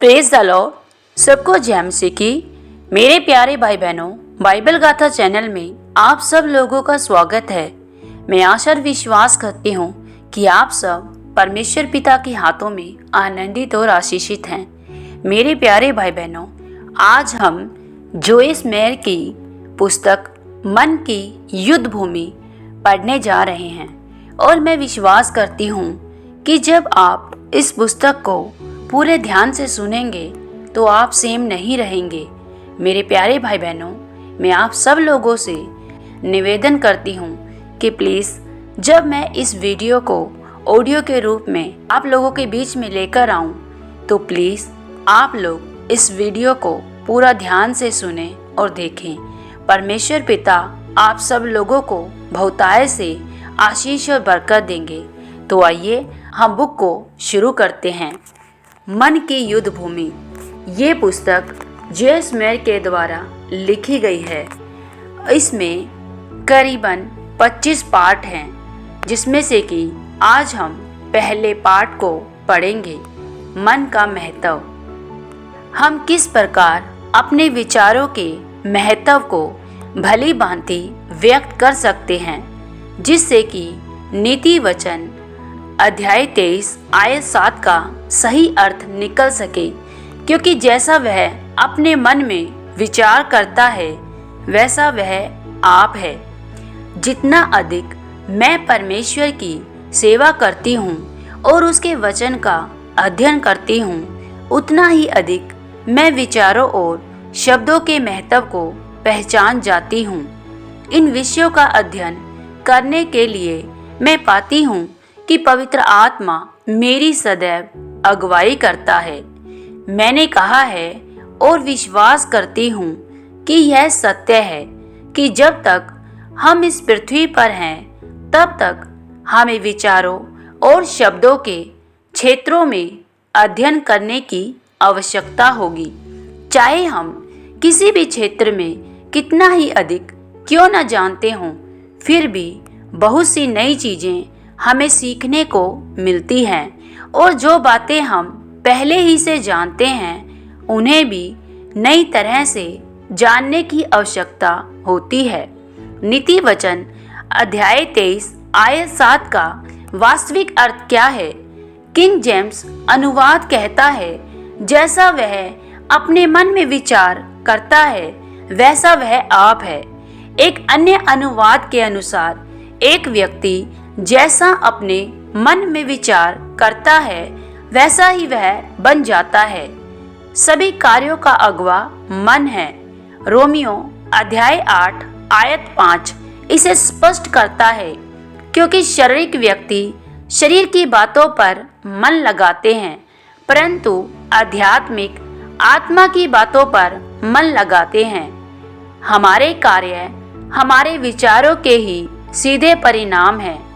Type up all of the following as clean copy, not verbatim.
Praise the Lord. सबको जय मसीह की। मेरे प्यारे भाई बहनों, बाइबल गाथा चैनल में आप सब लोगों का स्वागत है। मैं आशा और विश्वास करती हूँ कि आप सब परमेश्वर पिता के हाथों में आनंदित और आशीषित हैं। मेरे प्यारे भाई बहनों, आज हम जोइस मेयर की पुस्तक मन की युद्ध भूमि पढ़ने जा रहे हैं और मैं विश्वास करती हूँ कि जब आप इस पुस्तक को पूरे ध्यान से सुनेंगे तो आप सेम नहीं रहेंगे। मेरे प्यारे भाई बहनों, मैं आप सब लोगों से निवेदन करती हूँ कि प्लीज़ जब मैं इस वीडियो को ऑडियो के रूप में आप लोगों के बीच में लेकर आऊँ तो प्लीज़ आप लोग इस वीडियो को पूरा ध्यान से सुने और देखें। परमेश्वर पिता आप सब लोगों को बहुतायत से आशीष और बरकत देंगे। तो आइए हम बुक को शुरू करते हैं। मन की युद्ध भूमि ये पुस्तक जोइस मेयर के द्वारा लिखी गई है। इसमें करीबन 25 पार्ट हैं, जिसमें से कि आज हम पहले पार्ट को पढ़ेंगे, मन का महत्व। हम किस प्रकार अपने विचारों के महत्व को भली भांति व्यक्त कर सकते हैं, जिससे कि नीति वचन अध्याय 23 आयत 7 का सही अर्थ निकल सके। क्योंकि जैसा वह अपने मन में विचार करता है वैसा वह आप है। जितना अधिक मैं परमेश्वर की सेवा करती हूँ और उसके वचन का अध्ययन करती हूँ, उतना ही अधिक मैं विचारों और शब्दों के महत्व को पहचान जाती हूँ। इन विषयों का अध्ययन करने के लिए मैं पाती हूँ कि पवित्र आत्मा मेरी सदैव अगुवाई करता है। मैंने कहा है और विश्वास करती हूँ कि यह सत्य है कि जब तक हम इस पृथ्वी पर हैं तब तक हमें विचारों और शब्दों के क्षेत्रों में अध्ययन करने की आवश्यकता होगी। चाहे हम किसी भी क्षेत्र में कितना ही अधिक क्यों न जानते हों, फिर भी बहुत सी नई चीज़ें हमें सीखने को मिलती हैं और जो बातें हम पहले ही से जानते हैं उन्हें भी नई तरह से जानने की आवश्यकता होती है। नीति वचन अध्याय 23 आयत 7 का वास्तविक अर्थ क्या है? किंग जेम्स अनुवाद कहता है, जैसा वह अपने मन में विचार करता है वैसा वह आप है। एक अन्य अनुवाद के अनुसार एक व्यक्ति जैसा अपने मन में विचार करता है वैसा ही वह बन जाता है। सभी कार्यों का अगुवा मन है। रोमियो अध्याय 8 आयत 5 इसे स्पष्ट करता है, क्योंकि शारीरिक व्यक्ति शरीर की बातों पर मन लगाते हैं, परंतु आध्यात्मिक आत्मा की बातों पर मन लगाते हैं। हमारे कार्य हमारे विचारों के ही सीधे परिणाम हैं।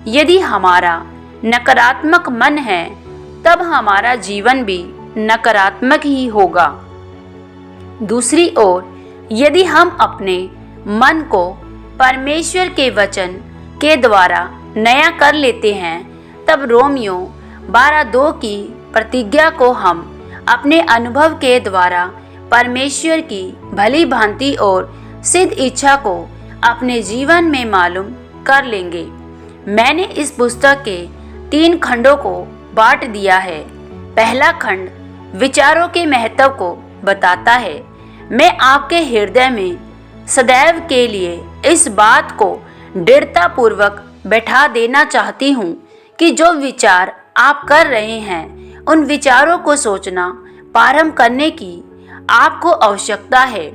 यदि हमारा नकारात्मक मन है तब हमारा जीवन भी नकारात्मक ही होगा। दूसरी ओर यदि हम अपने मन को परमेश्वर के वचन के द्वारा नया कर लेते हैं, तब रोमियो 12:2 की प्रतिज्ञा को हम अपने अनुभव के द्वारा परमेश्वर की भली भांति और सिद्ध इच्छा को अपने जीवन में मालूम कर लेंगे। मैंने इस पुस्तक के 3 खंडों को बांट दिया है। पहला खंड विचारों के महत्व को बताता है। मैं आपके हृदय में सदैव के लिए इस बात को दृढ़ता पूर्वक बैठा देना चाहती हूँ कि जो विचार आप कर रहे हैं उन विचारों को सोचना प्रारंभ करने की आपको आवश्यकता है।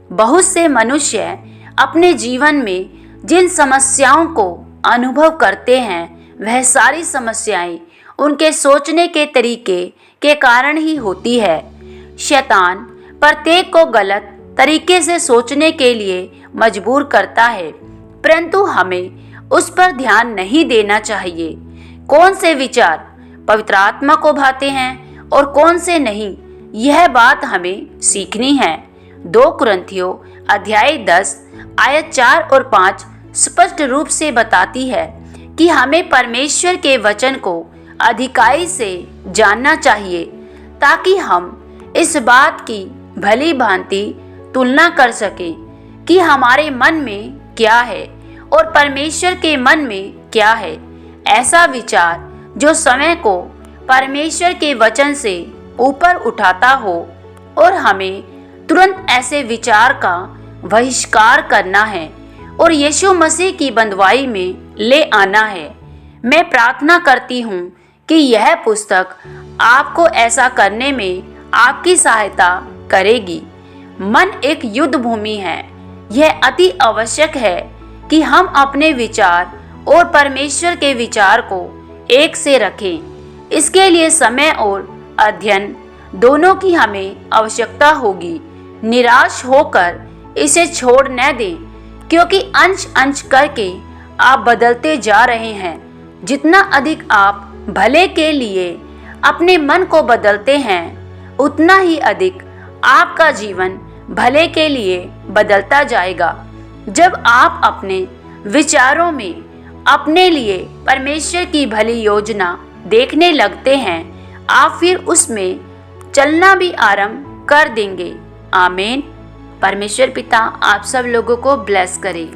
बहुत से मनुष्य अपने जीवन में जिन समस्याओं को अनुभव करते हैं वह सारी समस्याएं उनके सोचने के तरीके के कारण ही होती है। शैतान प्रत्येक को गलत तरीके से सोचने के लिए मजबूर करता है, परंतु हमें उस पर ध्यान नहीं देना चाहिए। कौन से विचार पवित्र आत्मा को भाते हैं और कौन से नहीं, यह बात हमें सीखनी है। 2 कुरिन्थियों अध्याय 10 आयत 4 और 5 स्पष्ट रूप से बताती है कि हमें परमेश्वर के वचन को अधिकाई से जानना चाहिए ताकि हम इस बात की भली भांति तुलना कर सकें कि हमारे मन में क्या है और परमेश्वर के मन में क्या है। ऐसा विचार जो समय को परमेश्वर के वचन से ऊपर उठाता हो और हमें तुरंत ऐसे विचार का बहिष्कार करना है और यीशु मसीह की बंधुआई में ले आना है। मैं प्रार्थना करती हूँ कि यह पुस्तक आपको ऐसा करने में आपकी सहायता करेगी। मन एक युद्ध भूमि है। यह अति आवश्यक है कि हम अपने विचार और परमेश्वर के विचार को एक से रखें। इसके लिए समय और अध्ययन दोनों की हमें आवश्यकता होगी। निराश होकर इसे छोड़ न दें, क्योंकि अंश अंश करके आप बदलते जा रहे हैं। जितना अधिक आप भले के लिए अपने मन को बदलते हैं, उतना ही अधिक आपका जीवन भले के लिए बदलता जाएगा। जब आप अपने विचारों में अपने लिए परमेश्वर की भली योजना देखने लगते हैं, आप फिर उसमें चलना भी आरंभ कर देंगे। आमीन। परमेश्वर पिता आप सब लोगों को ब्लेस करे।